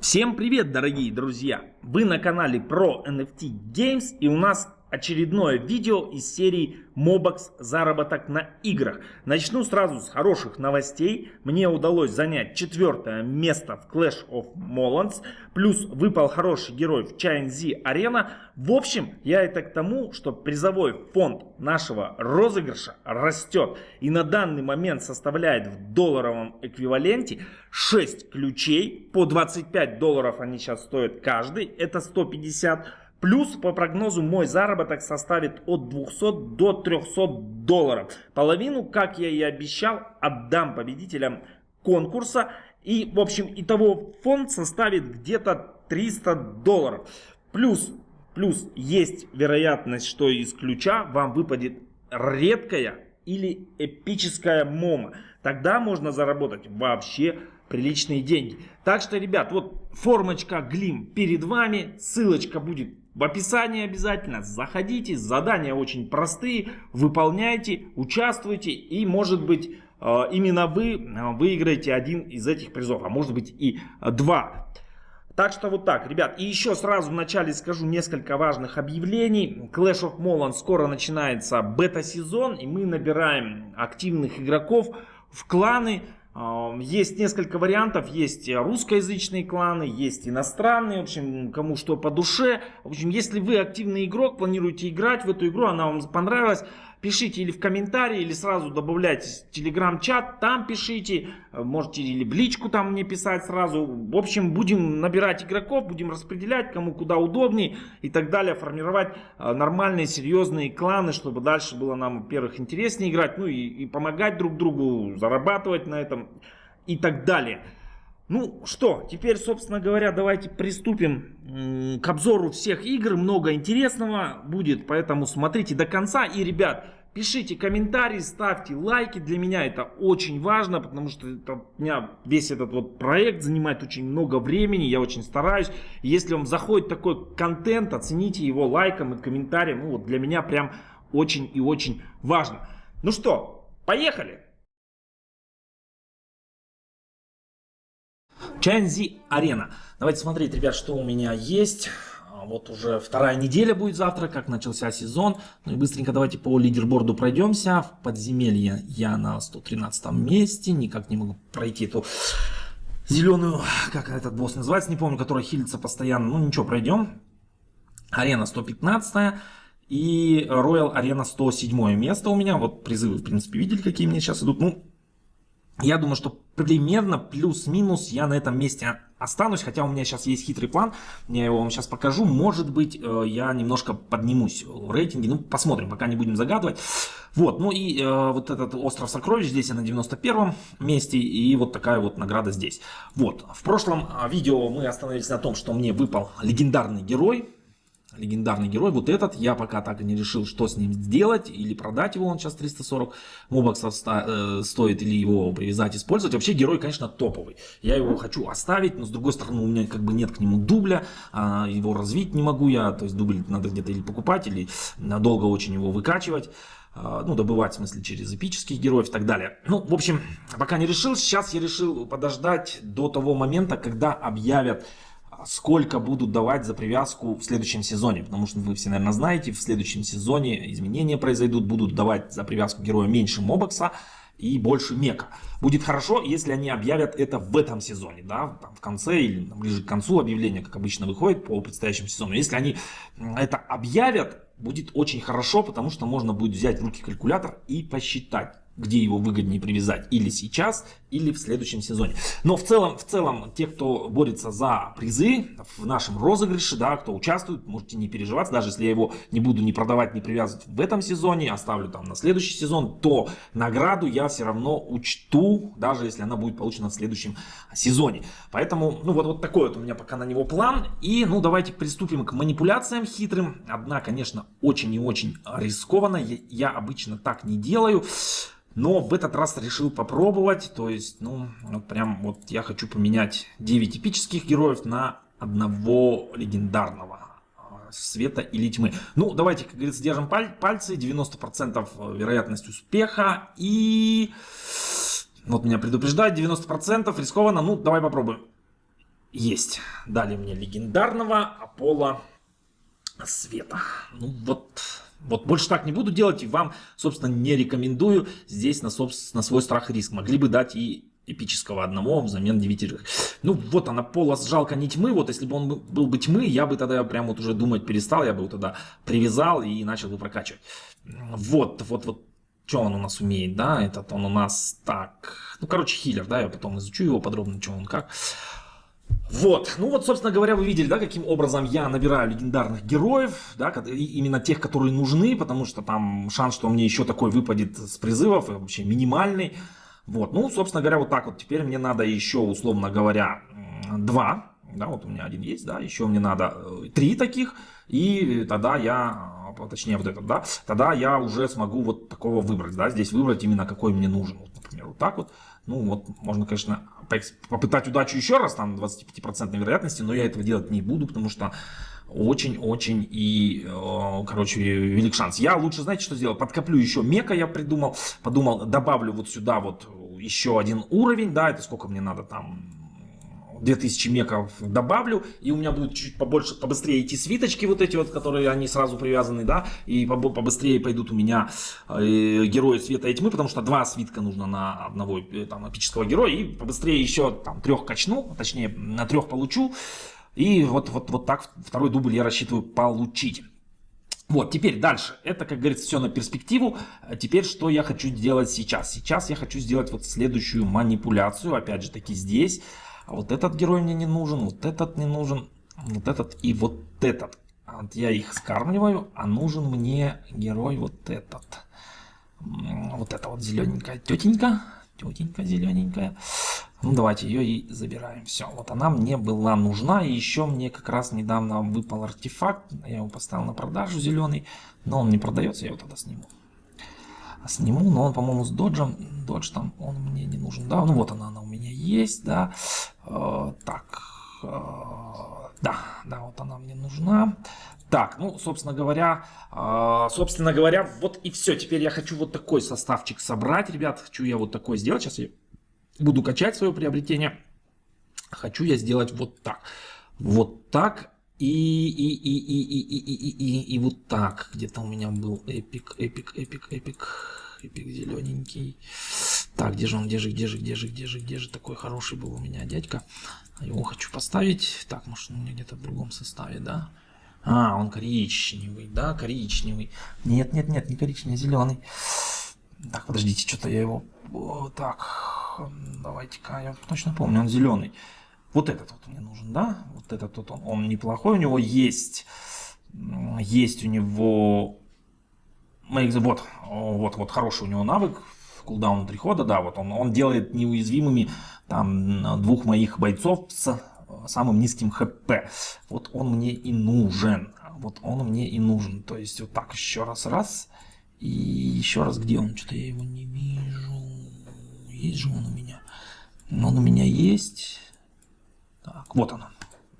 Всем привет, дорогие друзья! Вы на канале про NFT Games, и у нас очередное видео из серии Mobox заработок на играх. Начну сразу с хороших новостей. Мне удалось занять 4-е место в Clash of Clans, плюс выпал хороший герой в ChainZ Arena. В общем, я это к тому, что призовой фонд нашего розыгрыша растет и на данный момент составляет в долларовом эквиваленте 6 ключей. По $25 они сейчас стоят каждый, это 150. Плюс по прогнозу мой заработок составит от 200 до 300 долларов. Половину, как я и обещал, отдам победителям конкурса. И, в общем, итого фонд составит где-то 300 долларов. Плюс есть вероятность, что из ключа вам выпадет редкая или эпическая мома. Тогда можно заработать вообще приличные деньги. Так что, ребят, вот формочка Glim перед вами. Ссылочка будет в описании обязательно. Заходите. Задания очень простые. Выполняйте, участвуйте. И, может быть, именно вы выиграете один из этих призов. А может быть и два. Так что вот так, ребят. И еще сразу в начале скажу несколько важных объявлений. Clash of Clans скоро начинается бета-сезон. И мы набираем активных игроков в кланы. Есть несколько вариантов, есть русскоязычные кланы, есть иностранные, в общем, кому что по душе. В общем, если вы активный игрок, планируете играть в эту игру, она вам понравилась, пишите или в комментарии, или сразу добавляйтесь в телеграм-чат, там пишите, можете или в личку там мне писать сразу. В общем, будем набирать игроков, будем распределять, кому куда удобнее и так далее, формировать нормальные, серьезные кланы, чтобы дальше было нам, во-первых, интереснее играть, ну и помогать друг другу, зарабатывать на этом и так далее. Ну что, теперь, собственно говоря, давайте приступим к обзору всех игр. Много интересного будет, поэтому смотрите до конца. И, ребят, пишите комментарии, ставьте лайки. Для меня это очень важно, потому что у меня весь этот вот проект занимает очень много времени. Я очень стараюсь. Если вам заходит такой контент, оцените его лайком и комментарием. Ну вот для меня прям очень и очень важно. Ну что, поехали! ChainZ Arena. Давайте смотреть, ребят, что у меня есть. Вот уже вторая неделя будет завтра, как начался сезон. Ну и быстренько давайте по лидерборду пройдемся. В подземелье я на 113 месте. Никак не могу пройти эту зеленую, как этот босс называется, не помню, который хилится постоянно. Ну ничего, пройдем. Арена 115. И Royal Arena 107 место у меня. Вот призывы, в принципе, видели, какие мне сейчас идут. Ну, я думаю, что примерно плюс-минус я на этом месте останусь, хотя у меня сейчас есть хитрый план, я его вам сейчас покажу, может быть я немножко поднимусь в рейтинге, ну посмотрим, пока не будем загадывать. Вот, ну и вот этот остров сокровищ, здесь я на 91 месте, и вот такая вот награда здесь. Вот, в прошлом видео мы остановились на том, что мне выпал легендарный герой. Легендарный герой, вот этот, я пока так и не решил, что с ним сделать, или продать его, он сейчас 340 мобоксов стоит, или его привязать, использовать. Вообще герой, конечно, топовый, я его хочу оставить, но с другой стороны у меня как бы нет к нему дубля, его развить не могу я, то есть дубль надо где-то или покупать, или долго очень его выкачивать. Ну, добывать, в смысле, через эпических героев и так далее. Ну, в общем, пока не решил, сейчас я решил подождать до того момента, когда объявят, сколько будут давать за привязку в следующем сезоне. Потому что вы все, наверное, знаете, в следующем сезоне изменения произойдут. Будут давать за привязку героя меньше мобокса и больше мека. Будет хорошо, если они объявят это в этом сезоне. Да? Там в конце или ближе к концу объявления, как обычно, выходит по предстоящему сезону. Если они это объявят, будет очень хорошо, потому что можно будет взять в руки калькулятор и посчитать, где его выгоднее привязать, или сейчас, или в следующем сезоне. Но в целом, те, кто борется за призы в нашем розыгрыше, да, кто участвует, можете не переживать, даже если я его не буду ни продавать, ни привязывать в этом сезоне, оставлю там на следующий сезон, то награду я все равно учту, даже если она будет получена в следующем сезоне. Поэтому, ну вот такой вот у меня пока на него план. И, ну, давайте приступим к манипуляциям хитрым. Одна, конечно, очень и очень рискованная. Я обычно так не делаю. Но в этот раз решил попробовать, то есть, ну, вот прям вот я хочу поменять 9 эпических героев на одного легендарного света или тьмы. Ну, давайте, как говорится, держим пальцы, 90% вероятность успеха, и вот меня предупреждают, 90% рискованно, ну, давай попробуем. есть. Дали мне легендарного Аполло Света. Ну вот больше так не буду делать и вам, собственно, не рекомендую здесь на свой страх и риск. Могли бы дать и эпического одного взамен 9. Ну вот она, Полос, жалко не тьмы. Вот если бы он был бы тьмы, я бы тогда прям вот уже думать перестал. Я бы его тогда привязал и начал бы прокачивать. Вот. Что он у нас умеет, да? Этот он у нас так... Ну, короче, хилер, да? Я потом изучу его подробно, что он как. Вот, ну вот, собственно говоря, вы видели, да, каким образом я набираю легендарных героев, да, именно тех, которые нужны, потому что там шанс, что мне еще такой выпадет с призывов, вообще минимальный. Вот, ну, собственно говоря, вот так вот. Теперь мне надо еще, условно говоря, 2, да, вот у меня один есть, да, еще мне надо 3 таких, и тогда я, точнее вот этот, да, тогда я уже смогу вот такого выбрать, да, здесь выбрать именно какой мне нужен, вот, например, вот так вот. Ну вот, можно, конечно, попытать удачу еще раз, там 25% вероятности, но я этого делать не буду, потому что очень-очень и, короче, велик шанс. Я лучше, знаете, что сделал? Подкоплю еще мека, я подумал, добавлю вот сюда вот еще один уровень, да, это сколько мне надо там... 2000 меков добавлю, и у меня будут чуть побольше, побыстрее идти свиточки вот эти вот, которые они сразу привязаны, да, и побыстрее пойдут у меня герои света и тьмы, потому что 2 свитка нужно на одного там эпического героя, и побыстрее еще там 3 качну, точнее на 3 получу, и вот так второй дубль я рассчитываю получить. Вот, теперь дальше. Это, как говорится, все на перспективу. Теперь, что я хочу делать сейчас? Сейчас я хочу сделать вот следующую манипуляцию, опять же таки здесь. А вот этот герой мне не нужен, вот этот не нужен, вот этот и вот этот. Вот я их скармливаю, а нужен мне герой вот этот. Вот эта вот зелененькая тетенька зелененькая. Ну давайте ее и забираем. Все, вот она мне была нужна. И еще мне как раз недавно выпал артефакт. Я его поставил на продажу зеленый, но он не продается, я его тогда сниму. Но он, по-моему, с доджем. Додж там, он мне не нужен, да. Ну вот она у меня есть, да. Так, да, вот она мне нужна. Так, ну, собственно говоря, вот и все. Теперь я хочу вот такой составчик собрать, ребят. Хочу я вот такой сделать. Сейчас я буду качать свое приобретение. Хочу я сделать вот так. Вот так. И вот так. Где-то у меня был эпик зелененький. Так, где же такой хороший был у меня дядька. Его хочу поставить. Так, может, он у меня где-то в другом составе, да? А, он коричневый, да, коричневый. Нет, не коричневый, а зеленый. Так, подождите, что-то я его... Так, давайте-ка, я точно помню, он зеленый. Вот этот вот мне нужен, да? Вот этот вот он неплохой, у него есть у него... Вот хороший у него навык, кулдаун 3 хода, да, вот он делает неуязвимыми там 2 моих бойцов с самым низким хп. Вот он мне и нужен, то есть вот так еще раз, и еще раз, где он, что-то я его не вижу, есть же он у меня, он у меня есть, так, вот он.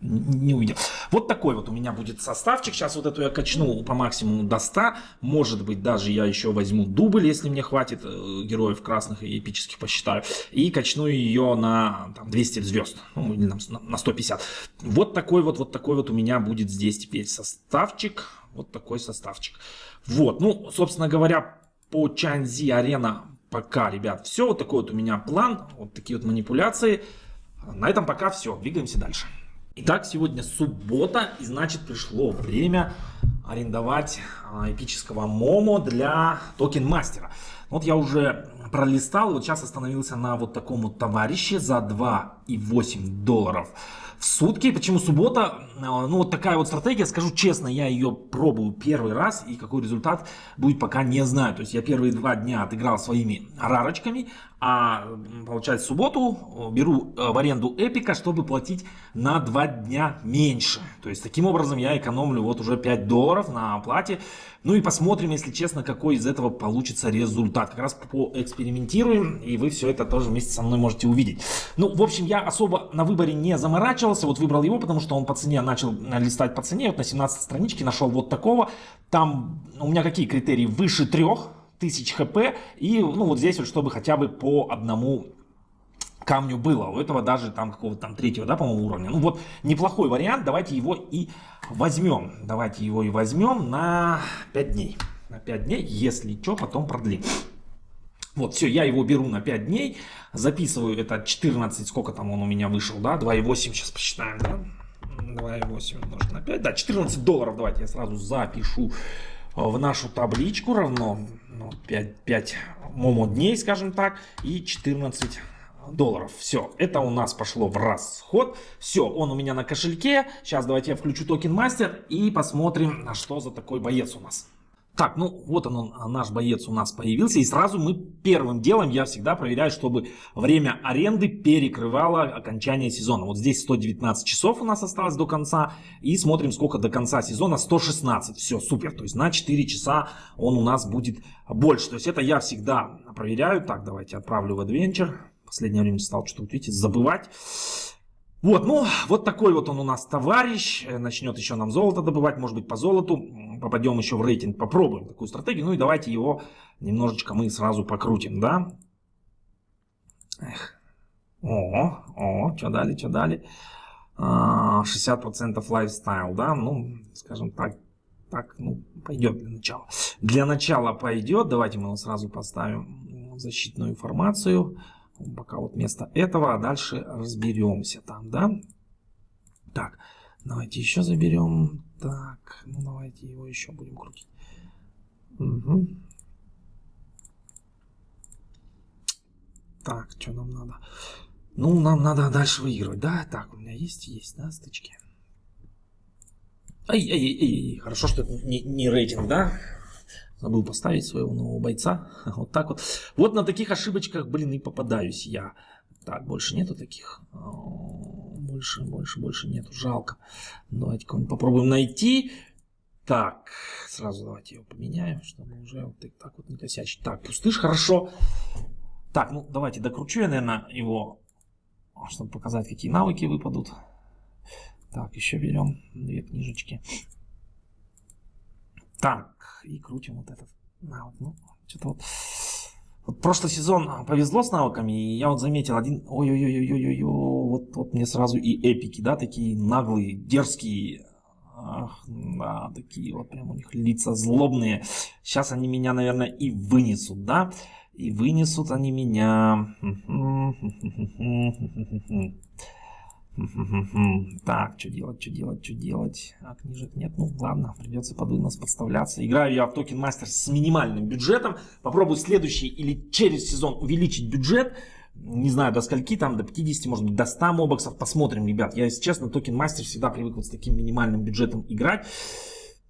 Не увидел. Вот такой вот у меня будет составчик. Сейчас вот эту я качну по максимуму до 100. Может быть, даже я еще возьму дубль, если мне хватит героев красных и эпических посчитаю. И качну ее на там, 200 звезд. Ну, или на 150. Вот такой вот у меня будет здесь теперь составчик. Вот такой составчик. Вот. Ну, собственно говоря, по Чанзи Арена пока, ребят, все. Вот такой вот у меня план. Вот такие вот манипуляции. На этом пока все. Двигаемся дальше. Итак, сегодня суббота, и значит пришло время арендовать эпического Момо для токен мастера. Вот я уже пролистал, вот сейчас остановился на вот таком вот товарище за $2,8 в сутки. Почему суббота? Ну вот такая вот стратегия, скажу честно, я ее пробую первый раз, и какой результат будет пока не знаю. То есть я первые 2 дня отыграл своими рарочками, а получается в субботу беру в аренду эпика, чтобы платить на 2 дня меньше. То есть таким образом я экономлю вот уже $5 на оплате. Ну и посмотрим, если честно, какой из этого получится результат. Как раз поэкспериментируем, и вы все это тоже вместе со мной можете увидеть. Ну, в общем, я особо на выборе не заморачивался. Вот выбрал его, потому что он по цене, начал листать по цене. Вот на 17 страничке нашел вот такого. Там у меня какие критерии? Выше 3000 хп. И ну вот здесь вот, чтобы хотя бы по одному камню было. У этого даже там какого-то там третьего, да, по-моему, уровня. Ну вот, неплохой вариант. Давайте его и возьмем. Давайте его и возьмем на 5 дней. На 5 дней, если что, потом продлим. Вот, все, я его беру на 5 дней. Записываю это 14, сколько там он у меня вышел, да, 2,8 сейчас посчитаем, да. 2,8 умножить на 5, да, $14. Давайте я сразу запишу в нашу табличку. Равно 5 момо дней, скажем так, и $14. Все, это у нас пошло в расход. Все, он у меня на кошельке. Сейчас давайте я включу токен мастер и посмотрим, на что за такой боец у нас. Так, ну вот он, наш боец у нас появился. И сразу мы первым делом, я всегда проверяю, чтобы время аренды перекрывало окончание сезона. Вот здесь 119 часов у нас осталось до конца. И смотрим, сколько до конца сезона. 116. Все, супер. То есть на 4 часа он у нас будет больше. То есть это я всегда проверяю. Так, давайте отправлю в Adventure. В последнее время стал что-то, видите, забывать. Вот, ну, вот такой вот он у нас товарищ. Начнет еще нам золото добывать, может быть, по золоту. Попадем еще в рейтинг, попробуем такую стратегию. Ну и давайте его немножечко мы сразу покрутим, да. Эх. Что дали, что дали. 60% лайфстайл, да. Ну, скажем так, ну, пойдет для начала. Для начала пойдет. Давайте мы его сразу поставим защитную информацию. Пока вот вместо этого, а дальше разберемся там, да. Так, давайте еще заберем. Так, ну давайте его еще будем крутить. Угу. Так, что нам надо? Ну, нам надо дальше выигрывать, да? Так, у меня есть, да, стычки. Ай, хорошо, что это не рейтинг, да? Забыл поставить своего нового бойца. Вот так вот. Вот на таких ошибочках, блин, и попадаюсь я. Так, больше нету таких. Больше нету. Жалко. Давайте кого-нибудь попробуем найти. Так, сразу давайте его поменяем, чтобы уже вот так вот не косячить. Так, пустышь, хорошо. Так, ну давайте докручу я, наверное, его, чтобы показать, какие навыки выпадут. Так, еще берем 2 книжечки. Так, и крутим вот этот навык. Ну, что-то вот прошлый сезон повезло с навыками, и я вот заметил один... Ой-ой-ой-ой-ой-ой, вот мне сразу и эпики, да, такие наглые, дерзкие. Ах, да, такие вот прям у них лица злобные. Сейчас они меня, наверное, и вынесут, да? И вынесут они меня... Так, что делать? А книжек нет, ну ладно, придется под вынос подставляться. Играю я в токен мастер с минимальным бюджетом. Попробую следующий или через сезон увеличить бюджет. Не знаю, до скольки там, до 50, может быть, до 100 мобоксов. Посмотрим, ребят. Я, если честно, токен мастер всегда привык вот с таким минимальным бюджетом играть.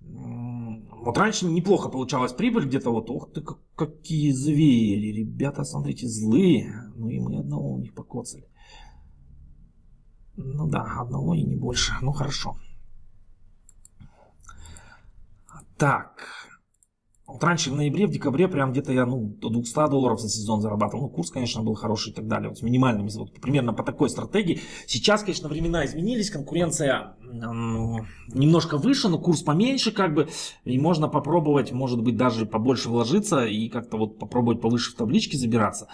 Вот раньше неплохо получалась прибыль где-то вот. Ох ты, какие звери. Ребята, смотрите, злые. Ну и мы одного у них покоцали. Ну да, одного и не больше. Ну хорошо. Так. Вот раньше в ноябре, в декабре прям где-то я до $200 за сезон зарабатывал. Ну, курс, конечно, был хороший и так далее. Вот с минимальными, вот, примерно по такой стратегии. Сейчас, конечно, времена изменились. Конкуренция немножко выше, но курс поменьше как бы. И можно попробовать, может быть, даже побольше вложиться и как-то вот попробовать повыше в табличке забираться.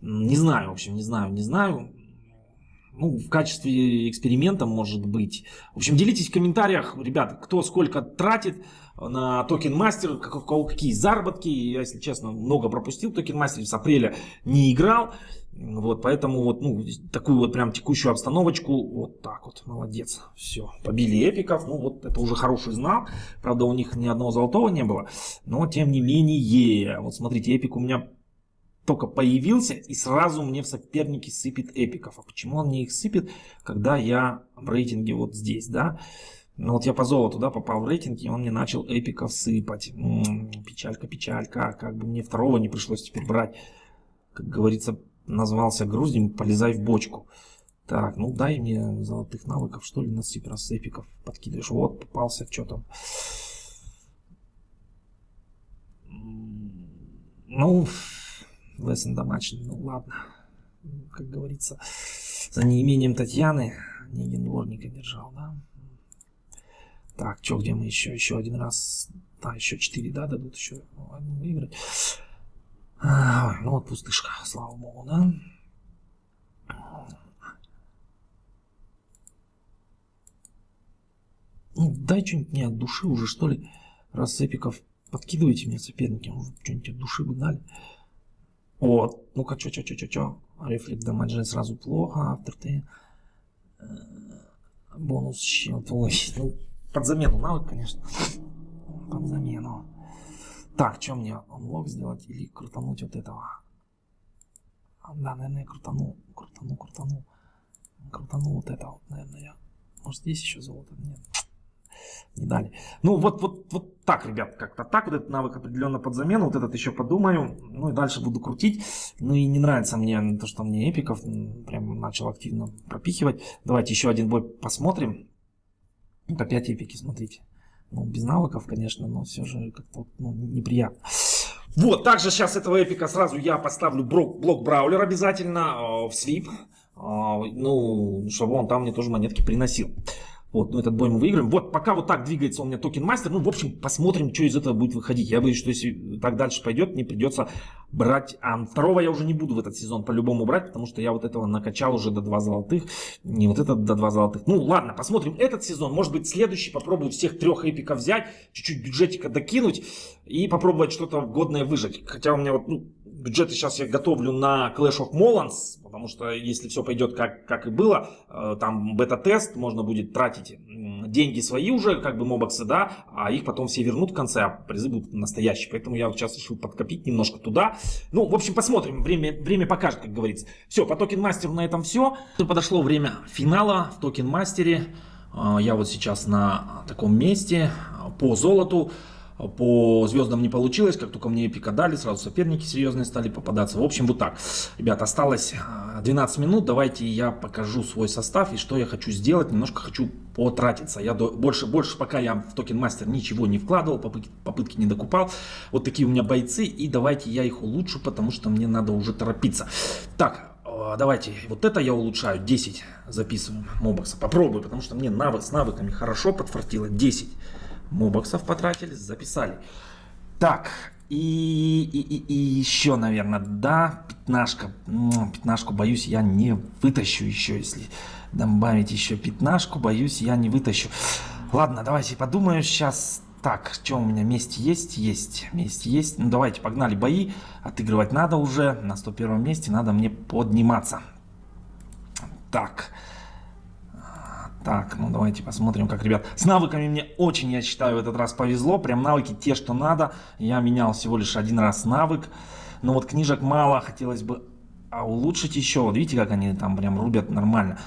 Не знаю, в общем, не знаю. Ну, в качестве эксперимента, может быть. В общем, делитесь в комментариях, ребята, кто сколько тратит на токен мастер, у кого какие заработки. Я, если честно, много пропустил токен мастер, с апреля не играл. Вот, поэтому вот, такую вот прям текущую обстановочку, вот так вот, молодец. Все, побили эпиков, ну вот это уже хороший знак. Правда, у них ни одного золотого не было, но тем не менее. Вот смотрите, эпик у меня только появился, и сразу мне в соперники сыпет эпиков. А почему он мне их сыпет, когда я в рейтинге вот здесь, да? Ну вот я по золоту, да, попал в рейтинг, и он мне начал эпиков сыпать. Печалька. Как бы мне второго не пришлось теперь брать. Как говорится, назвался груздем, полезай в бочку. Так, ну дай мне золотых навыков, что ли, насыпь, раз эпиков подкидываешь. Вот, попался, что там. Ну... Lesson домашний, ну ладно, как говорится, за неимением Татьяны Онегин дворника держал, да. Так, что, где мы еще один раз, да, еще 4, да, дадут еще один выиграть. Ой, ну вот пустышка, слава богу, да. Ну, дай что-нибудь мне от души уже, что ли. Раз с эпиков подкидываете мне соперники, что-нибудь от души бы дали. Вот, ну-ка, чё. Рефлект дамаджа сразу плохо, авторты. Бонус щит. Ой, ну, под замену навык, конечно. Под замену. Так, что мне онлок сделать или крутануть вот этого? Да, наверное, крутану вот это вот, наверное, я. Может, здесь еще золото? Нет. Не дали. Ну, вот так, ребят, как-то так. Вот этот навык определенно под замену. Вот этот еще подумаю. Ну, и дальше буду крутить. Ну, и не нравится мне то, что мне эпиков прям начал активно пропихивать. Давайте еще один бой посмотрим. Вот опять эпики, смотрите. Ну, без навыков, конечно, но все же как-то неприятно. Вот, также сейчас этого эпика сразу я поставлю блок браулер обязательно в свип. Ну, чтобы он там мне тоже монетки приносил. Вот, ну этот бой мы выиграем. Вот, пока вот так двигается у меня токен мастер. Ну, в общем, посмотрим, что из этого будет выходить. Я боюсь, что если так дальше пойдет, мне придется брать. А второго я уже не буду в этот сезон по-любому брать, потому что я вот этого накачал уже до 2 золотых. Не вот этот до 2 золотых. Ну, ладно, посмотрим этот сезон. Может быть, следующий. Попробую всех 3 эпиков взять, чуть-чуть бюджетика докинуть и попробовать что-то годное выжать. Хотя у меня вот, бюджеты сейчас я готовлю на Clash of Molans, потому что если все пойдет как и было, там бета-тест, можно будет тратить деньги свои уже, как бы мобоксы, да, а их потом все вернут в конце, а призы будут настоящие. Поэтому я вот сейчас решил подкопить немножко туда. Ну, в общем, посмотрим, время покажет, как говорится. Все, по токен-мастеру на этом все. Подошло время финала в токен-мастере. Я вот сейчас на таком месте по золоту. По звездам не получилось, как только мне эпика дали, сразу соперники серьезные стали попадаться. В общем, вот так. Ребят, осталось 12 минут, давайте я покажу свой состав и что я хочу сделать. Немножко хочу потратиться. Я больше пока я в токен мастер ничего не вкладывал, попытки не докупал. Вот такие у меня бойцы, и давайте я их улучшу, потому что мне надо уже торопиться. Так, давайте, вот это я улучшаю, 10 записываем мобокса. Попробую, потому что мне с навыками хорошо подфартило, 10. Мобоксов потратили, записали. Так, и еще, наверное, да, пятнашка. Пятнашку, боюсь, я не вытащу еще, если добавить еще пятнашку, боюсь, я не вытащу. Ладно, давайте подумаю сейчас. Так, что у меня, месть есть? Месть есть. Ну, давайте, погнали бои. Отыгрывать надо уже. На 101 месте надо мне подниматься. Так, ну давайте посмотрим, как, ребят. С навыками мне очень, я считаю, в этот раз повезло. Прям навыки те, что надо. Я менял всего лишь один раз навык. Но вот книжек мало, хотелось бы улучшить еще. Вот видите, как они там прям рубят нормально.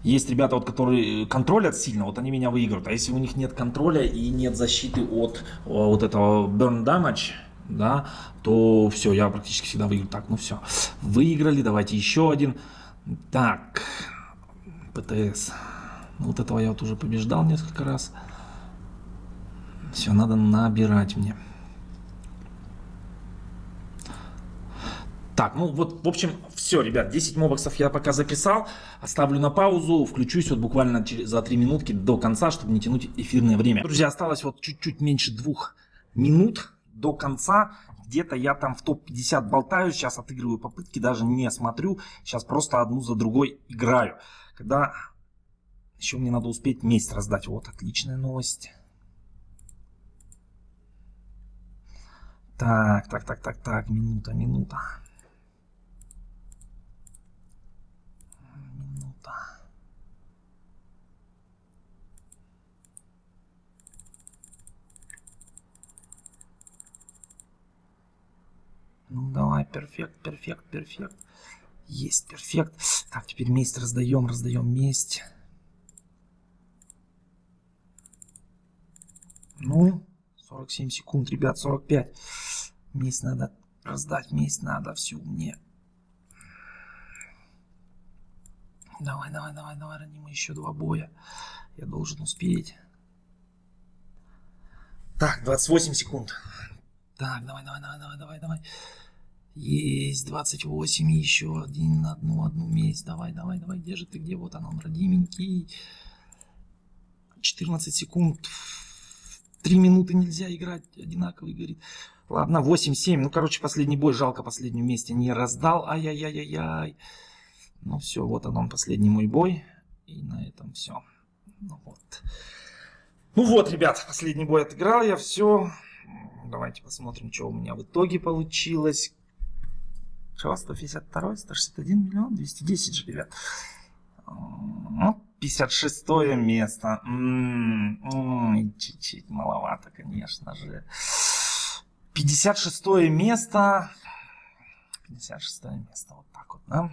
Есть ребята, вот, которые контролят сильно, вот они меня выигрывают. А если у них нет контроля и нет защиты от вот этого burn damage, да, то все, я практически всегда выиграю. Так, ну все, выиграли, давайте еще один. Так, ПТС. Вот этого я вот уже побеждал несколько раз. Все, надо набирать мне. Так, ну вот, в общем, все, ребят, 10 мобоксов я пока записал. Оставлю на паузу, включусь вот буквально за 3 минутки до конца, чтобы не тянуть эфирное время. Друзья, осталось вот чуть-чуть меньше 2 минут до конца. Где-то я там в топ-50 болтаю, сейчас отыгрываю попытки, даже не смотрю. Сейчас просто одну за другой играю. Когда еще мне надо успеть месть раздать. Вот, отличная новость. Так, минута. Ну давай, перфект. Есть, перфект. Так, теперь месть раздаем месть. Ну, 47 секунд, ребят, 45. Месть надо раздать, месть надо всю мне. Давай, ранимый, еще 2 боя. Я должен успеть. Так, 28 секунд. Так, давай. Есть 28, еще одну месть. Давай, где же ты, где? Вот он, родименький. 14 секунд. 3 минуты нельзя играть, одинаковый горит. Ладно, 8-7. Ну, короче, последний бой, жалко, последнюю месть не раздал. Ай-яй-яй-яй-яй. Ну все, вот он, последний мой бой. И на этом все. Ну вот, ребят, последний бой отыграл я, все. Давайте посмотрим, что у меня в итоге получилось. Что, 152, 161 миллион, 210 же, ребят. 56 место. Чуть-чуть маловато, конечно же. 56 место. 56 место, вот так вот, да?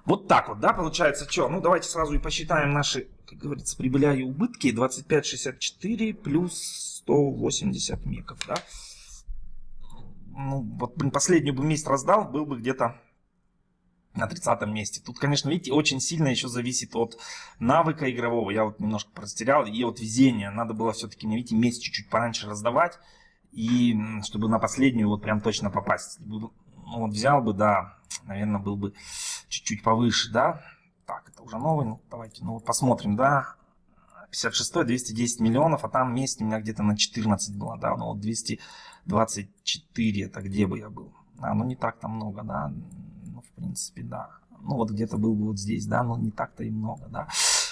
Вот так вот, да, получается, что? Ну, давайте сразу и посчитаем наши, как говорится, прибыля и убытки. 25,64 плюс 180 меков, да? Ну, вот, блин, последнюю бы месяц раздал, был бы где-то на 30 месте. Тут, конечно, видите, очень сильно еще зависит от навыка игрового. Я вот немножко растерял. И от везения. Надо было все-таки, видите, месяц чуть-чуть пораньше раздавать. И чтобы на последнюю вот прям точно попасть. Ну, вот взял бы, да, наверное, был бы чуть-чуть повыше, да. Так, это уже новый. Ну, давайте, ну, вот посмотрим, да. 56-й, 210 миллионов, а там месте у меня где-то на 14 было, да. Ну, вот 224, это где бы я был? Ну, не так там много, да. Ну, в принципе, да. Ну, вот где-то был бы вот здесь, да, но не так-то и много, да.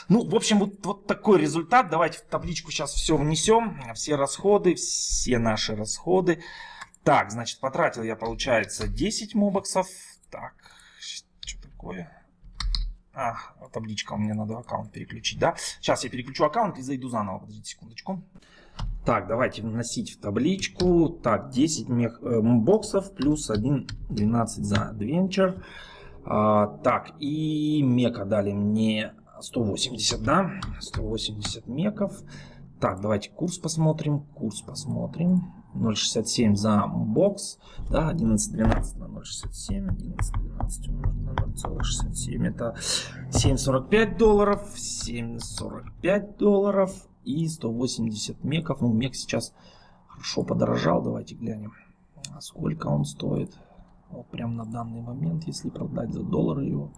Ну, в общем, вот такой результат. Давайте в табличку сейчас все внесем. Все расходы, все наши расходы. Так, значит, потратил я, получается, 10 мобоксов. Так, что такое? Табличка, мне надо аккаунт переключить, да? Сейчас я переключу аккаунт и зайду заново. Подождите секундочку. Так, давайте вносить в табличку. Так, 10 боксов плюс 1,12 за Adventure. Так, и мека дали мне 180, да? 180 меков. Так, давайте курс посмотрим. 0,67 за бокс. Да, 11,12 на 0,67. 11,12 умножить на 0,67. Это 7,45 долларов. 7,45 долларов. И 180 меков. Ну, мек сейчас хорошо подорожал. Давайте глянем, сколько он стоит. Вот прям на данный момент, если продать за доллары его.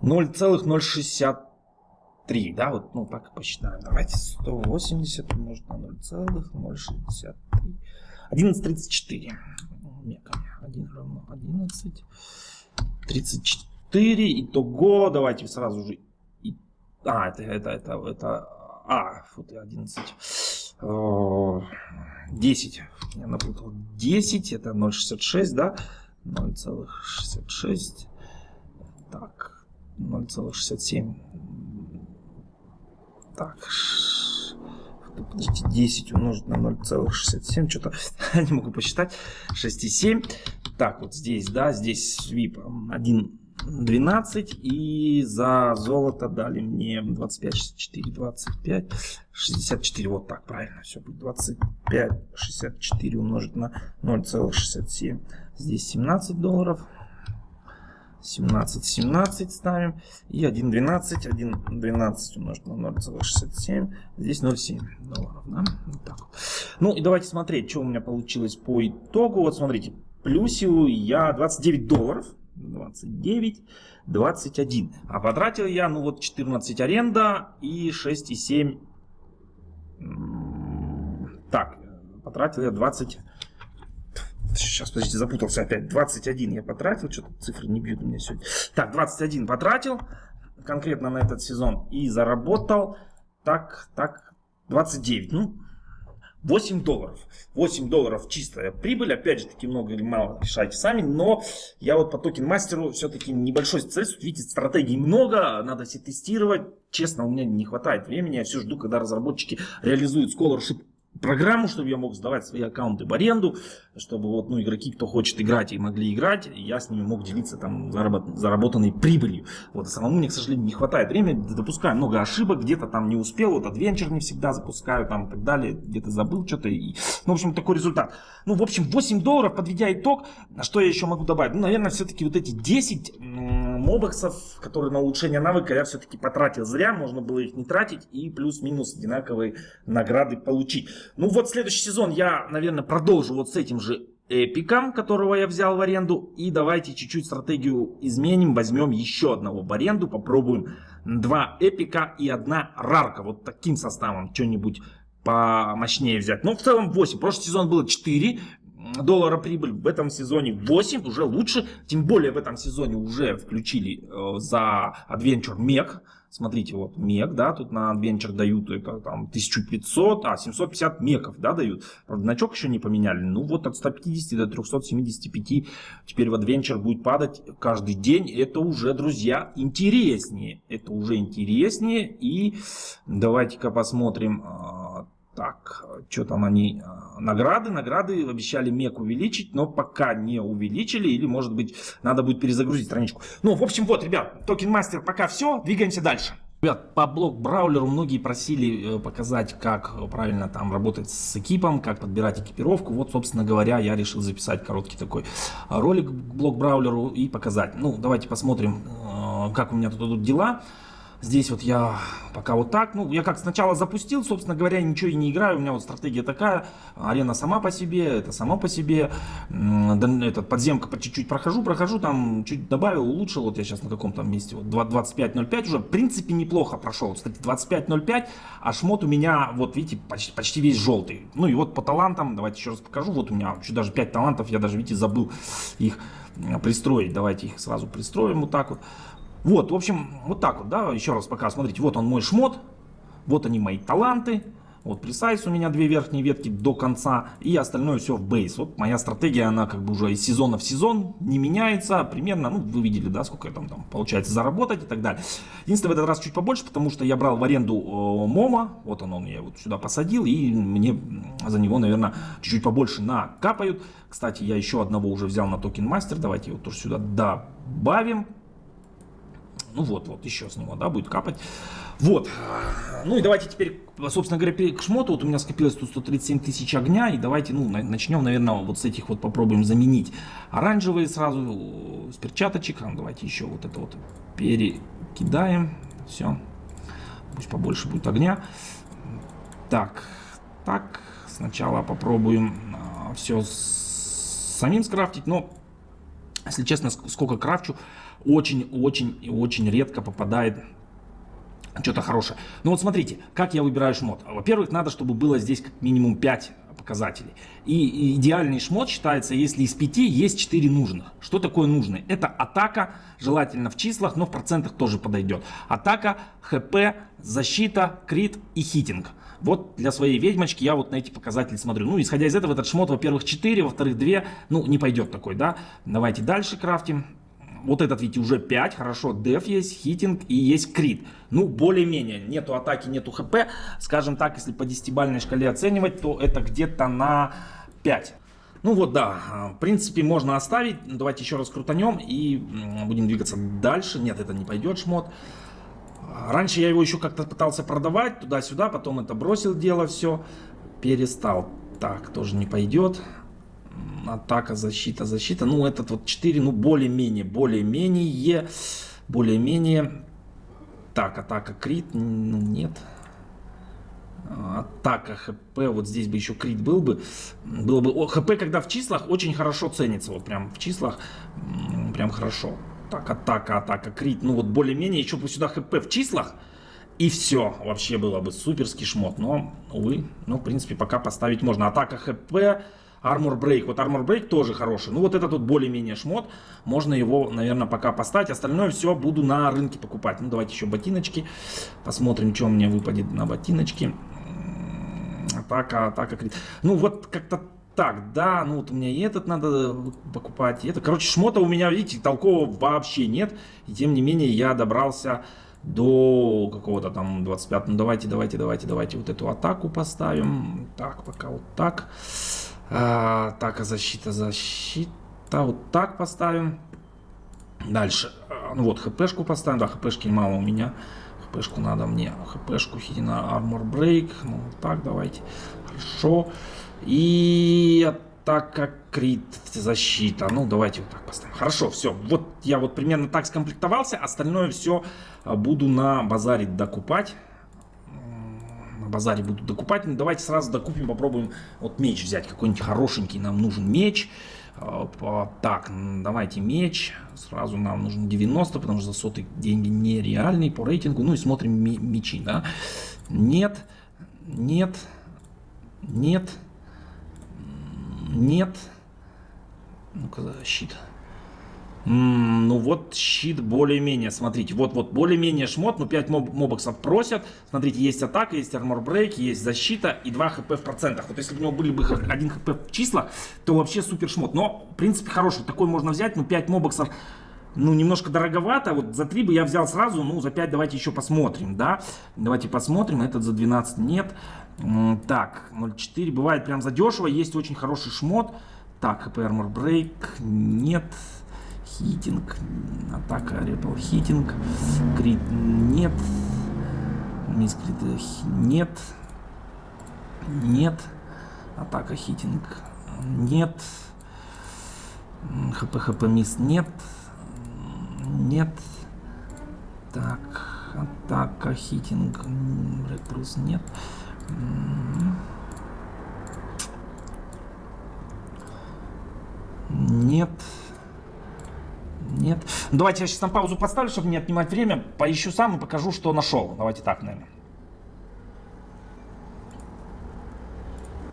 0,063. Да, вот, ну, так и посчитаем. Давайте 180 умножить на 0,063. 11,34 меками. 1 равно 11,34. Итого, давайте сразу же. Вот 11. 10. Я напутал. 10. Это 0,66, да? 0,66. Так. 0,67. Так. Подождите, 10 умножить на 0,67. Что-то не могу посчитать. 6,7. Так, вот здесь, да, здесь свип 1,12. И за золото дали мне 25, 64, 25, 64. Вот так, правильно. Все будет 25, 64 умножить на 0,67. Здесь 17 долларов. 17 ставим. И 1,12. 1,12 умножить на 0,67. Здесь 0,7 долларов. Да? Вот так вот. Ну и давайте смотреть, что у меня получилось по итогу. Вот смотрите. Плюсил я 29 долларов. 29, 21. А потратил я, ну вот 14 аренда и 6,7. Так, потратил я 20. Сейчас, подождите, запутался опять. 21 я потратил. Что-то цифры не бьют у меня сегодня. Так, 21 потратил конкретно на этот сезон. И заработал, так, 29. Ну, 8 долларов. 8 долларов чистая прибыль. Опять же таки, много или мало решайте сами. Но я вот по токен мастеру все-таки небольшой специалист. Видите, стратегий много. Надо все тестировать. Честно, у меня не хватает времени. Я все жду, когда разработчики реализуют Scholarship программу, чтобы я мог сдавать свои аккаунты в аренду, чтобы вот, ну, игроки, кто хочет играть, и могли играть, и я с ними мог делиться там заработанной прибылью. Вот, а самому мне, к сожалению, не хватает времени, допускаю много ошибок, где-то там не успел, вот Adventure не всегда запускаю, там и так далее, где-то забыл что-то, и, ну, в общем, такой результат. Ну, в общем, 8 долларов, подведя итог, что я еще могу добавить? Ну, наверное, все-таки вот эти 10 мобоксов, которые на улучшение навыка, я все-таки потратил зря, можно было их не тратить, и плюс-минус одинаковые награды получить. Ну вот следующий сезон я, наверное, продолжу вот с этим же эпиком, которого я взял в аренду. И давайте чуть-чуть стратегию изменим. Возьмем еще одного в аренду. Попробуем 2 эпика и 1 рарка. Вот таким составом что-нибудь помощнее взять. Но в целом 8. Прошлый сезон было 4. доллара прибыль, в этом сезоне 8, уже лучше. Тем более в этом сезоне уже включили за Adventure Мег. Смотрите, вот мег, да, тут на Adventure дают это там 1500, 750 меков, да, дают. Правда, значок еще не поменяли. Ну вот от 150 до 375 теперь в Adventure будет падать каждый день. Это уже, друзья, интереснее. Это уже интереснее. И давайте-ка посмотрим. Так, что там они, награды обещали мег увеличить, но пока не увеличили, или может быть надо будет перезагрузить страничку. Ну, в общем, вот, ребят, Token Master пока все, двигаемся дальше. Ребят, по блок-браулеру многие просили показать, как правильно там работать с экипом, как подбирать экипировку. Вот, собственно говоря, я решил записать короткий такой ролик к блок-браулеру и показать. Ну, давайте посмотрим, как у меня тут идут дела. Здесь вот я пока вот так, ну я как сначала запустил, собственно говоря, ничего и не играю, у меня вот стратегия такая, арена сама по себе, это само по себе, этот подземка по чуть-чуть прохожу, там чуть добавил, улучшил, вот я сейчас на каком-то месте, вот 25.05 уже, в принципе неплохо прошел, кстати 25.05, а шмот у меня, вот видите, почти весь желтый, ну и вот по талантам, давайте еще раз покажу, вот у меня еще даже 5 талантов, я даже, видите, забыл их пристроить, давайте их сразу пристроим вот так вот. Вот, в общем, вот так вот, да, еще раз пока, смотрите, вот он мой шмот, вот они мои таланты, вот пресайз у меня 2 верхние ветки до конца, и остальное все в бейс. Вот моя стратегия, она как бы уже из сезона в сезон не меняется, примерно, ну, вы видели, да, сколько я там получается заработать и так далее. Единственное, в этот раз чуть побольше, потому что я брал в аренду Мома, вот он я вот сюда посадил, и мне за него, наверное, чуть-чуть побольше накапают. Кстати, я еще одного уже взял на Token Master, давайте его тоже сюда добавим. Ну вот, еще с него, да, будет капать. Вот. Ну и давайте теперь, собственно говоря, к шмоту. Вот у меня скопилось тут 137 тысяч огня. И давайте, ну, начнем, наверное, вот с этих вот попробуем заменить оранжевые сразу с перчаточек. Давайте еще вот это вот перекидаем. Все. Пусть побольше будет огня. Так. Сначала попробуем все самим скрафтить. Но, если честно, сколько крафчу, очень редко попадает что-то хорошее. Ну вот смотрите, как я выбираю шмот. Во-первых, надо, чтобы было здесь как минимум 5 показателей. И идеальный шмот считается, если из 5 есть 4 нужных. Что такое нужные? Это атака, желательно в числах, но в процентах тоже подойдет. Атака, хп, защита, крит и хитинг. Вот для своей ведьмочки я вот на эти показатели смотрю. Ну, исходя из этого, этот шмот, во-первых, 4, во-вторых, 2. Ну, не пойдет такой, да. Давайте дальше крафтим. Вот этот, видите, уже 5, хорошо, деф есть, хитинг и есть крит. Ну, более-менее, нету атаки, нету хп. Скажем так, если по 10-бальной шкале оценивать, то это где-то на 5. Ну вот, да, в принципе, можно оставить. Давайте еще раз крутанем и будем двигаться дальше. Нет, это не пойдет шмот. Раньше я его еще как-то пытался продавать туда-сюда, потом это бросил дело, все, перестал. Так, тоже не пойдет. Атака, защита. Ну, этот вот 4, ну, более-менее. Так, атака, крит, ну, нет. Атака, хп, вот здесь бы еще крит был бы. Было бы, хп, когда в числах, очень хорошо ценится. Вот прям в числах, прям хорошо. Так, атака, крит, ну, вот более-менее, еще бы сюда хп в числах. И все, вообще было бы суперский шмот. Но, увы, ну, в принципе, пока поставить можно. Атака, хп... Armor Break. Вот Armor Break тоже хороший. Ну вот это тут более-менее шмот. Можно его, наверное, пока поставить. Остальное все буду на рынке покупать. Ну давайте еще ботиночки. Посмотрим, что мне выпадет на ботиночки. Атака, крит. Ну вот как-то так, да. Ну вот у меня и этот надо покупать. И это, короче, шмота у меня, видите, толкового вообще нет. И тем не менее я добрался до какого-то там 25. Ну давайте вот эту атаку поставим. Так, пока вот так. Атака, защита. Вот так поставим. Дальше. Ну вот, хпшку поставим. Да, хпшки мало у меня. Хпшку надо мне. Хпшку, хитина, Armor Break. Ну, вот так давайте. Хорошо. И атака, крит, защита. Ну, давайте вот так поставим. Хорошо, все. Вот я вот примерно так скомплектовался. Остальное все буду на базаре докупать. Базаре буду докупать. Ну, давайте сразу докупим, попробуем вот меч взять. Какой-нибудь хорошенький нам нужен меч. Так, давайте меч. Сразу нам нужен 90, потому что за сотый деньги нереальные по рейтингу. Ну и смотрим мечи, да. Нет. Ну-ка, щит. Ну вот щит более-менее, смотрите, вот более-менее шмот, ну 5 мобоксов просят, смотрите, есть атака, есть армор брейк, есть защита и 2 хп в процентах. Вот если бы у него были бы 1 хп в числах, то вообще супер шмот. Но, в принципе, хороший, такой можно взять, ну 5 мобоксов, ну немножко дороговато, вот за 3 бы я взял сразу, ну за 5 давайте еще посмотрим, да. Давайте посмотрим, этот за 12 нет. Так, 0.4, бывает прям задешево, есть очень хороший шмот. Так, хп армор брейк, нет. Хитинг, атака, репл, хитинг, крит нет, мискрит нет, нет, атака, хитинг нет, хп мисс нет, нет, так, атака, хитинг, брейк плюс нет. Нет. Нет. Давайте я сейчас на паузу поставлю, чтобы не отнимать время. Поищу сам и покажу, что нашел. Давайте так, наверное.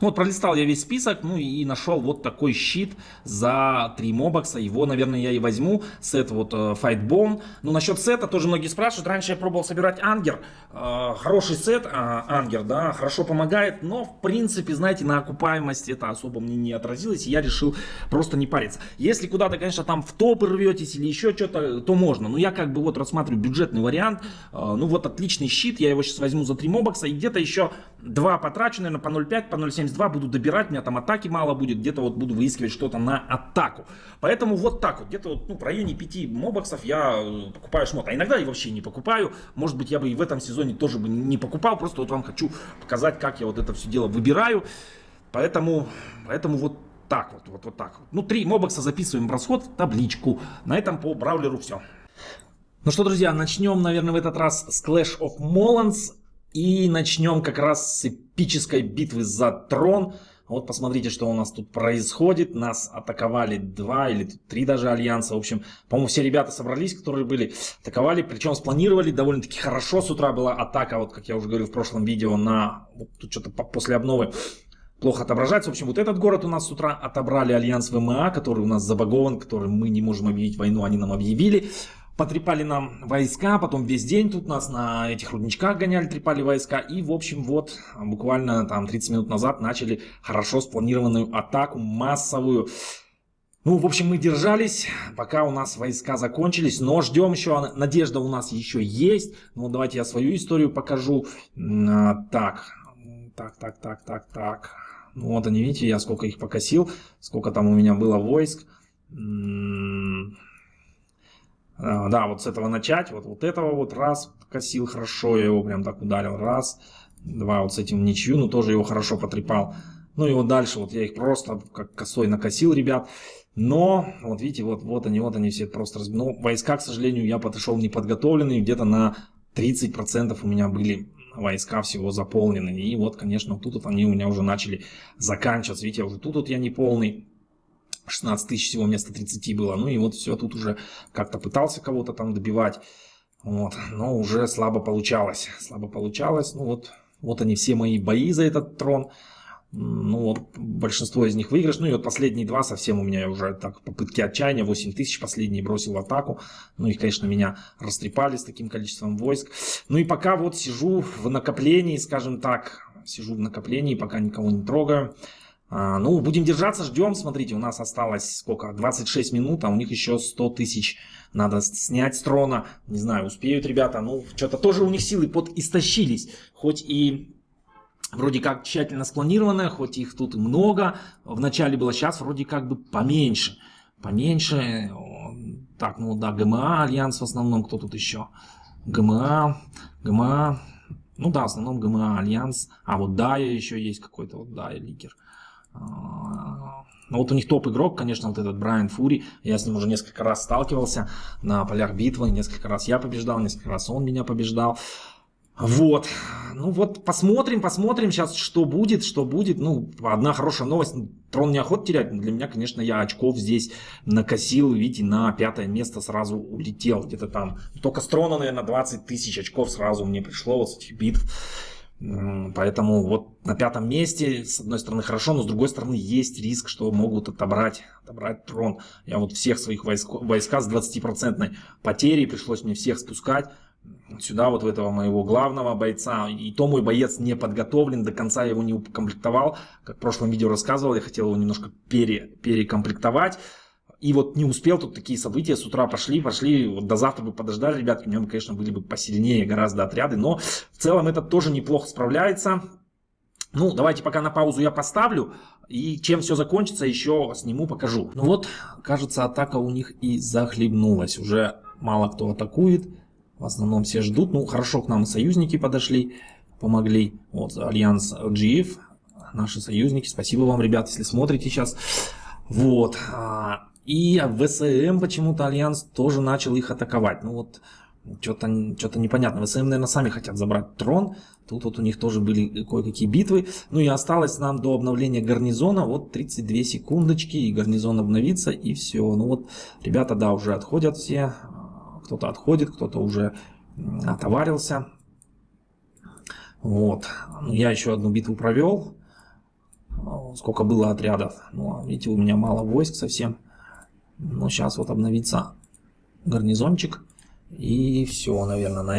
Вот пролистал я весь список, ну и нашел вот такой щит за 3 мобокса. Его, наверное, я и возьму. Сет вот Fightbone. Ну, насчет сета тоже многие спрашивают. Раньше я пробовал собирать Ангер. Хороший сет Ангер, да, хорошо помогает. Но, в принципе, знаете, на окупаемость это особо мне не отразилось. И я решил просто не париться. Если куда-то, конечно, там в топы рветесь или еще что-то, то можно. Но я как бы вот рассматриваю бюджетный вариант. Ну вот отличный щит. Я его сейчас возьму за 3 мобокса. И где-то еще 2 потрачу, наверное, по 0.5, по 0.7. Буду добирать, у меня там атаки мало будет, где-то вот буду выискивать что-то на атаку. Поэтому вот так вот, где-то вот, ну, в районе 5 мобоксов я покупаю шмот. А иногда и вообще не покупаю. Может быть, я бы и в этом сезоне тоже бы не покупал. Просто вот вам хочу показать, как я вот это все дело выбираю. Поэтому вот так вот так вот. Ну, 3 мобокса записываем в расход, в табличку. На этом по браулеру все. Ну что, друзья, начнем, наверное, в этот раз с Clash of Molans. И начнем как раз с эпической битвы за трон. Вот посмотрите, что у нас тут происходит. Нас атаковали 2 или 3 даже альянса. В общем, по-моему, все ребята собрались, которые были, атаковали. Причем спланировали довольно-таки хорошо. С утра была атака, вот как я уже говорил в прошлом видео, на вот тут что-то после обновы плохо отображается. В общем, вот этот город у нас с утра отобрали альянс ВМА, который у нас забагован, который мы не можем объявить войну, они нам объявили. Потрепали нам войска, потом весь день тут нас на этих рудничках гоняли, трепали войска. И, в общем, вот буквально там 30 минут назад начали хорошо спланированную атаку, массовую. Ну, в общем, мы держались, пока у нас войска закончились, но ждем еще, надежда у нас еще есть. Ну, давайте я свою историю покажу. Так. Ну, вот они, видите, я сколько их покосил, сколько там у меня было войск. Да, вот с этого начать, вот этого вот раз косил хорошо, я его прям так ударил, раз, 2, вот с этим ничью, ну тоже его хорошо потрепал. Ну и вот дальше вот я их просто как косой накосил, ребят. Но, вот видите, вот они все просто разбили. Ну, войска, к сожалению, я подошел неподготовленный, где-то на 30% у меня были войска всего заполнены. И вот, конечно, тут вот они у меня уже начали заканчиваться. Видите, уже тут вот я не полный. 16 тысяч всего вместо 30 было. Ну и вот все, тут уже как-то пытался кого-то там добивать. Вот, но уже слабо получалось. Ну вот они все мои бои за этот трон. Ну вот большинство из них выигрыш. Ну и вот последние 2 совсем у меня уже так попытки отчаяния. 8 тысяч последний бросил в атаку. Ну и, конечно, меня растрепали с таким количеством войск. Ну и пока вот сижу в накоплении, скажем так. Пока никого не трогаю. Ну, будем держаться, ждем. Смотрите, у нас осталось сколько? 26 минут, а у них еще 100 тысяч надо снять с трона. Не знаю, успеют ребята. Ну, что-то тоже у них силы подистощились. Хоть и вроде как тщательно спланированное, хоть их тут много. В начале было, сейчас вроде как бы поменьше. Так, ну да, ГМА, Альянс в основном. Кто тут еще? ГМА. Ну да, в основном ГМА, Альянс. А вот Дая еще есть какой-то, вот Дая, Ликер. Ну вот у них топ игрок, конечно, вот этот Брайан Фури. Я с ним уже несколько раз сталкивался на полях битвы. Несколько раз я побеждал, несколько раз он меня побеждал. Вот. Ну вот посмотрим сейчас, что будет. Ну, одна хорошая новость. Трон неохота терять. Для меня, конечно, я очков здесь накосил. Видите, на 5-е место сразу улетел. Где-то там. Только с трона, наверное, 20 тысяч очков сразу мне пришло вот с этих битв. Поэтому вот на 5-м месте, с одной стороны, хорошо, но с другой стороны, есть риск, что могут отобрать трон. Я вот всех своих войска с 20% потерей пришлось мне всех спускать сюда, вот в этого моего главного бойца. И то мой боец не подготовлен, до конца я его не укомплектовал. Как в прошлом видео рассказывал, я хотел его немножко перекомплектовать. И вот не успел, тут такие события с утра пошли, вот до завтра бы подождали, ребятки, у него, конечно, были бы посильнее гораздо отряды, но в целом это тоже неплохо справляется. Ну, давайте пока на паузу я поставлю, и чем все закончится, еще сниму, покажу. Ну вот, кажется, атака у них и захлебнулась, уже мало кто атакует, в основном все ждут. Ну, хорошо, к нам и союзники подошли, помогли, вот, Альянс GF, наши союзники, спасибо вам, ребят, если смотрите сейчас, вот. И ВСМ почему-то Альянс тоже начал их атаковать. Ну вот, что-то непонятно. ВСМ, наверное, сами хотят забрать трон. Тут вот у них тоже были кое-какие битвы. Ну и осталось нам до обновления гарнизона вот 32 секундочки. И гарнизон обновится, и все. Ну вот, ребята, да, уже отходят все. Кто-то отходит, кто-то уже отоварился. Вот. Я еще одну битву провел. Сколько было отрядов. Ну, видите, у меня мало войск совсем. Но сейчас вот обновится гарнизончик. И все, наверное, на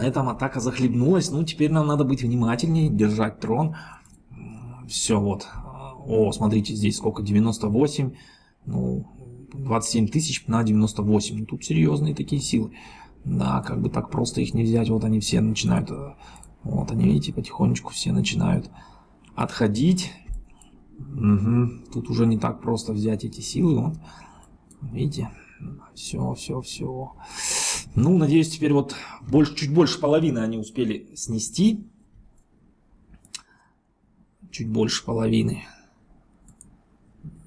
этом атака захлебнулась. Ну, теперь нам надо быть внимательнее, держать трон. Все, вот. О, смотрите, здесь сколько, 98. Ну, 27 тысяч на 98. Ну, тут серьезные такие силы. Да, как бы так просто их не взять. Вот они все начинают, вот они, видите, потихонечку все начинают отходить. Угу. Тут уже не так просто взять эти силы. Вот. Видите? Все. Ну, надеюсь, теперь вот чуть больше половины они успели снести. Чуть больше половины.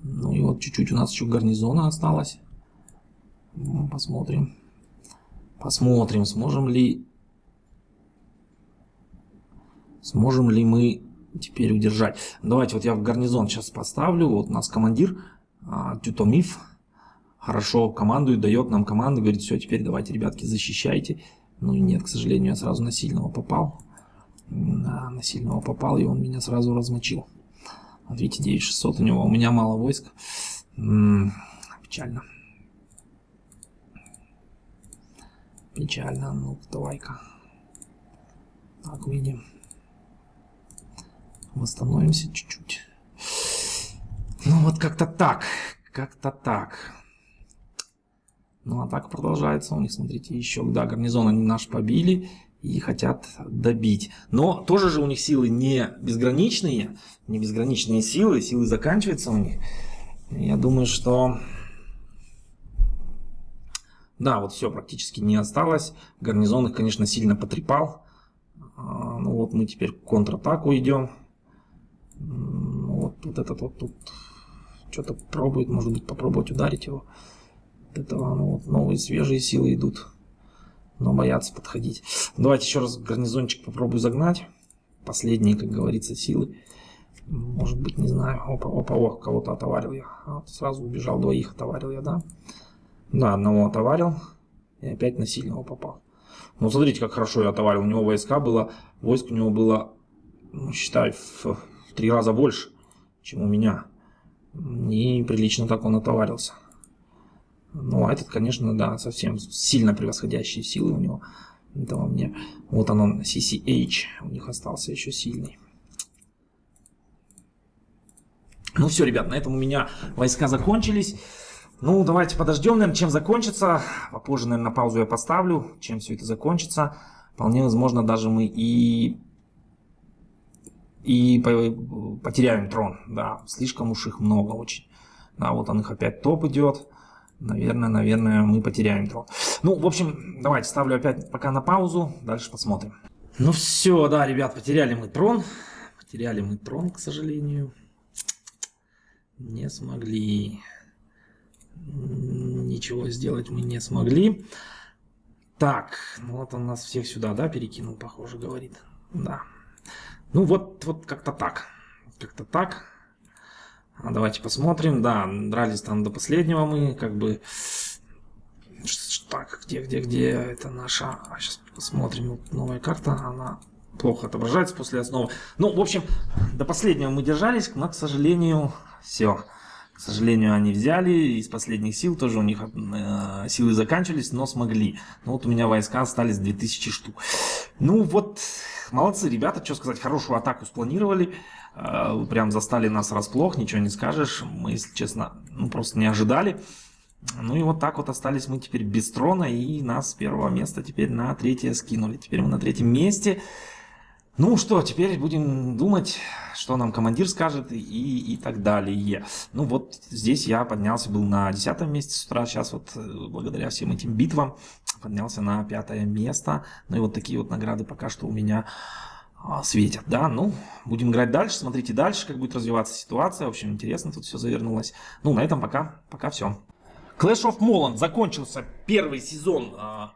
Ну и вот чуть-чуть у нас еще гарнизона осталось. Посмотрим. Посмотрим, сможем ли мы теперь удержать. Давайте вот я в гарнизон сейчас поставлю. Вот у нас командир Тютомиф. Хорошо командует, дает нам команды, говорит, все, теперь давайте, ребятки, защищайте. Ну и нет, к сожалению, я сразу на сильного попал. Да, на сильного попал, и он меня сразу размочил. Вот видите, 9600 у него, у меня мало войск. Печально. Печально, ну давай-ка. Так, увидим. Восстановимся чуть-чуть. Ну вот как-то так. Ну, а так продолжается у них, смотрите, еще, да, гарнизон они наш побили и хотят добить. Но тоже же у них силы не безграничные силы заканчиваются у них. Я думаю, что... Да, вот все практически не осталось. Гарнизон их, конечно, сильно потрепал. Ну вот мы теперь в контратаку идем. Вот этот вот тут что-то пробует, может быть, попробовать ударить его. Этого, ну, вот новые свежие силы идут, но боятся подходить. Давайте еще раз гарнизончик попробую загнать. Последние, как говорится, силы. Может быть, не знаю. Опа, кого-то отоварил я. Вот сразу убежал, двоих отоварил я, да? Да, одного отоварил. И опять на сильного попал. Ну, смотрите, как хорошо я отоварил. У него войск у него было, ну, считай, в 3 раза больше, чем у меня. И прилично так он отоварился. Ну, а этот, конечно, да, совсем сильно превосходящие силы у него. Это во мне. Вот он, CCH. У них остался еще сильный. Ну все, ребят, на этом у меня войска закончились. Ну, давайте подождем, наверное, чем закончится. Попозже, наверное, на паузу я поставлю, чем все это закончится. Вполне возможно, даже мы и потеряем трон. Да, слишком уж их много очень. Да, вот он их опять топ идет. Наверное, мы потеряем трон. Ну, в общем, давайте ставлю опять пока на паузу. Дальше посмотрим. Ну все, да, ребят, потеряли мы трон. К сожалению. Не смогли. Ничего сделать мы не смогли. Так, ну вот он нас всех сюда, да, перекинул, похоже, говорит. Да. Ну вот как-то так. Давайте посмотрим. Да, дрались там до последнего мы, как бы... Так, где это наша... Сейчас посмотрим. Вот новая карта, она плохо отображается после основы. Ну, в общем, до последнего мы держались, но, к сожалению, все. К сожалению, они взяли из последних сил, тоже у них силы заканчивались, но смогли. Ну вот у меня войска остались 2000 штук. Ну вот, молодцы ребята, что сказать, хорошую атаку спланировали. Прям застали нас врасплох, ничего не скажешь. Мы, если честно, просто не ожидали. Ну и вот так вот остались мы теперь без трона, и нас с первого места теперь на третье скинули. Теперь мы на третьем месте. Ну что, теперь будем думать, что нам командир скажет и так далее. Ну вот здесь я поднялся, был на 10 месте с утра, сейчас вот благодаря всем этим битвам поднялся на 5 место. Ну и вот такие вот награды пока что у меня светят, да. Ну, будем играть дальше, смотрите дальше, как будет развиваться ситуация. В общем, интересно тут все завернулось. Ну, на этом пока все. Clash of Molan закончился первый сезон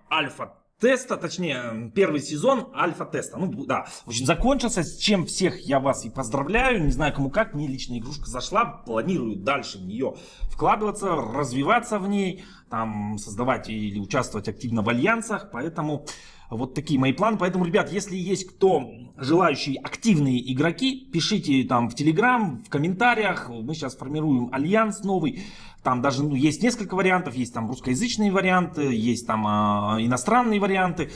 альфа-теста, точнее, первый сезон альфа-теста. Ну, да, в общем, закончился, с чем всех я вас и поздравляю. Не знаю, кому как, мне лично игрушка зашла. Планирую дальше в нее вкладываться, развиваться в ней, там, создавать или участвовать активно в альянсах. Поэтому вот такие мои планы. Поэтому, ребят, если есть кто желающие активные игроки, пишите там в Телеграм, в комментариях. Мы сейчас формируем альянс новый. Там даже есть несколько вариантов, есть там русскоязычные варианты, есть там иностранные варианты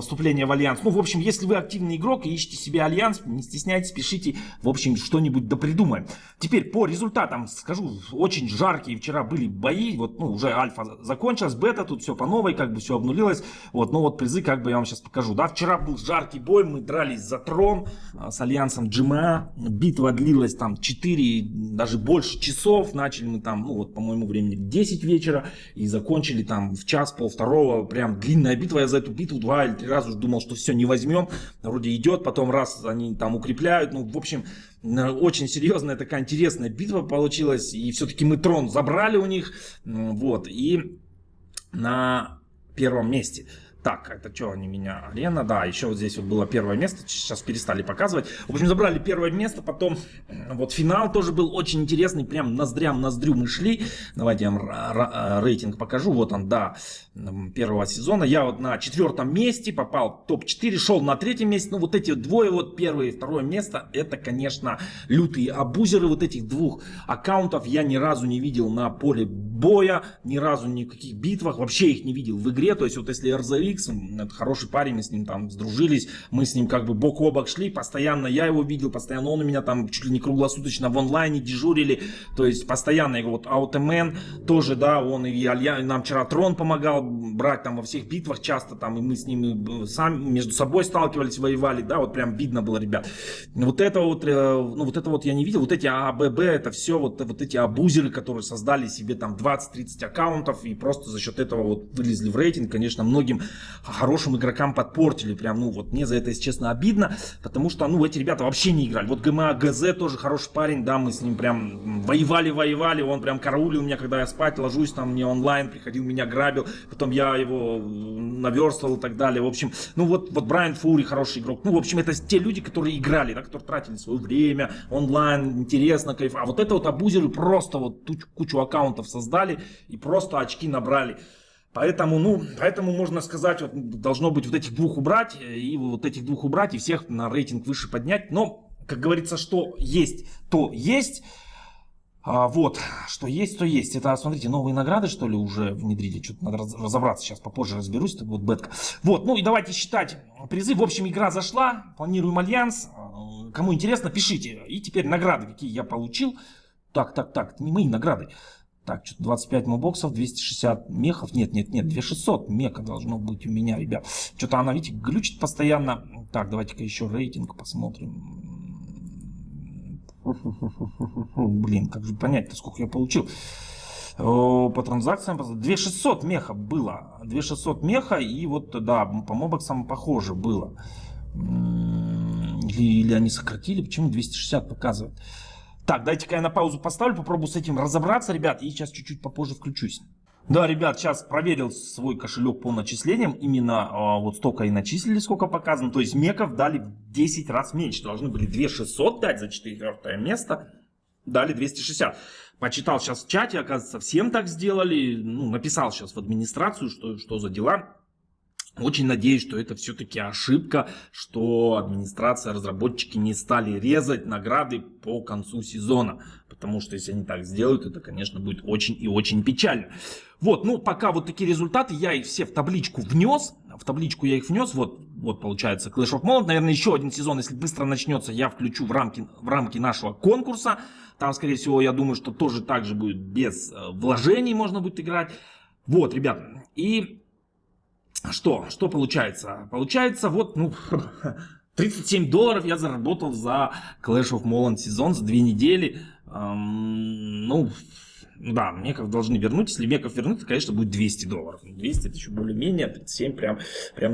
вступления в альянс. Ну, в общем, если вы активный игрок и ищете себе альянс, не стесняйтесь, пишите, в общем, что-нибудь допридумаем. Теперь по результатам скажу, очень жаркие вчера были бои, вот, ну, уже альфа закончилась, бета, тут все по новой, как бы все обнулилось, вот, ну, вот призы, как бы я вам сейчас покажу, да, вчера был жаркий бой, мы дрались за трон с альянсом GMA, битва длилась там 4, даже больше часов, начали мы там, ну, вот, по моему времени, в 10 вечера и закончили там в час, полвторого. Прям длинная битва. Я за эту битву 2 или 3 раза уже думал, что все, не возьмем. Вроде идет, потом раз они там укрепляют. Ну, в общем, очень серьезная такая интересная битва получилась. И все-таки мы трон забрали у них. Вот. И на первом месте. Так, это что они меня? Арена, да, еще вот здесь вот было первое место, сейчас перестали показывать. В общем, забрали первое место, потом вот финал тоже был очень интересный, прям ноздрям ноздрю мы шли. Давайте я вам рейтинг покажу, вот он, да, первого сезона. Я вот на 4 месте попал в топ-4, шел на 3 месте. Ну, вот эти двое, вот первое и второе место, это, конечно, лютые абузеры. Вот этих двух аккаунтов я ни разу не видел на поле боя, ни разу ни в каких битвах, вообще их не видел в игре. То есть вот если RZX, это хороший парень, мы с ним там сдружились, мы с ним как бы бок о бок шли, постоянно я его видел, постоянно он у меня там чуть ли не круглосуточно в онлайне дежурили, то есть постоянно его вот Аутомен тоже, да, он и нам вчера Трон помогал брать там во всех битвах часто там, и мы с ними сами между собой сталкивались, воевали, да, вот прям видно было, ребят. Вот это вот, ну вот это вот я не видел, вот эти АББ, это все вот эти абузеры, которые создали себе там 20-30 аккаунтов и просто за счет этого вот вылезли в рейтинг, конечно, многим хорошим игрокам подпортили, прям, ну вот мне за это, если честно, обидно, потому что, ну, эти ребята вообще не играли. Вот ГМА ГЗ тоже хороший парень, да, мы с ним прям воевали, он прям караулил меня, когда я спать ложусь, там мне онлайн приходил, меня грабил, потом я его наверстывал и так далее, в общем, ну вот Брайан Фури хороший игрок, ну, в общем, это те люди, которые играли, да, которые тратили свое время, онлайн, интересно, кайф, а вот это вот абузеры просто вот кучу аккаунтов создали и просто очки набрали. Поэтому, ну, можно сказать, вот, должно быть вот этих двух убрать, и всех на рейтинг выше поднять. Но, как говорится, что есть, то есть. Вот, что есть, то есть. Это, смотрите, новые награды, что ли, уже внедрили. Что-то надо разобраться, сейчас попозже разберусь, это будет бетка. Вот, ну и давайте считать призы. В общем, игра зашла, планируем альянс. Кому интересно, пишите. И теперь награды, какие я получил. Так, не мои награды. Так, что-то 25 мобоксов, 260 мехов. Нет, 2600 меха должно быть у меня, ребят. Что-то она, видите, глючит постоянно. Так, давайте-ка еще рейтинг посмотрим. Блин, как же понять-то, сколько я получил. По транзакциям 2600 меха было. 2600 меха, и вот, да, по мобоксам похоже было. Или они сократили, почему 260 показывает? Так, дайте-ка я на паузу поставлю, попробую с этим разобраться, ребят, и сейчас чуть-чуть попозже включусь. Да, ребят, сейчас проверил свой кошелек по начислениям, именно вот столько и начислили, сколько показано, то есть меков дали в 10 раз меньше, должны были 2600 дать за 4 место, дали 260. Почитал сейчас в чате, оказывается, всем так сделали, ну, написал сейчас в администрацию, что за дела. Очень надеюсь, что это все-таки ошибка, что администрация, разработчики не стали резать награды по концу сезона. Потому что если они так сделают, это, конечно, будет очень и очень печально. Вот, ну, пока вот такие результаты, я их все в табличку внес. В табличку я их внес, вот получается Clash of Clans. Наверное, еще один сезон, если быстро начнется, я включу в рамки нашего конкурса. Там, скорее всего, я думаю, что тоже так же будет без вложений можно будет играть. Вот, ребят, и... Что получается? Получается, вот, ну, $37 я заработал за Clash of Clans сезон за 2 недели. Ну, да, меков должны вернуть. Если меков вернуть, то, конечно, будет $200. 200 это еще более-менее, 37 прям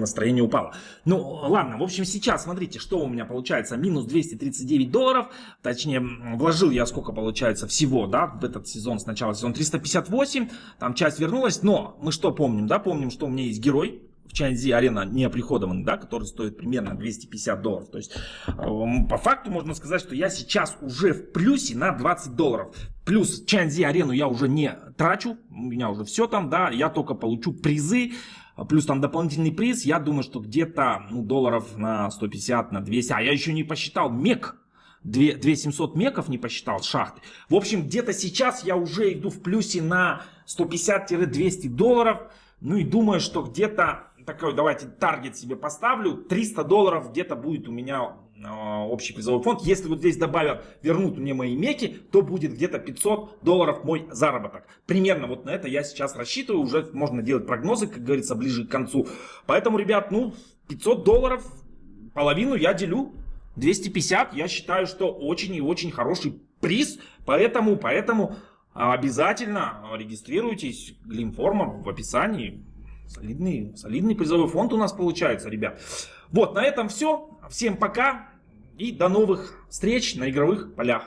настроение упало. Ну, ладно, в общем, сейчас, смотрите, что у меня получается. Минус $239. Точнее, вложил я сколько получается всего, да, в этот сезон. Сначала сезон 358, там часть вернулась. Но мы что помним, да? Помним, что у меня есть герой в Чаньзи Арена неоприходованный, да, который стоит примерно $250. То есть, по факту можно сказать, что я сейчас уже в плюсе на $20. Плюс Чаньзи Арену я уже не трачу, у меня уже все там, да, я только получу призы. Плюс там дополнительный приз, я думаю, что где-то, ну, долларов на 150, на 200. А я еще не посчитал мек. 2700 меков не посчитал с шахты. В общем, где-то сейчас я уже иду в плюсе на $150-200. Ну и думаю, что где-то такой, давайте таргет себе поставлю. $300 где-то будет у меня общий призовой фонд. Если вот здесь добавят, вернут мне мои меки, то будет где-то $500 мой заработок. Примерно вот на это я сейчас рассчитываю. Уже можно делать прогнозы, как говорится, ближе к концу. Поэтому, ребят, ну, $500, половину я делю. 250, я считаю, что очень и очень хороший приз. Поэтому обязательно регистрируйтесь. Глимформа в описании. Солидный призовой фонд у нас получается, ребят. Вот, на этом все. Всем пока и до новых встреч на игровых полях.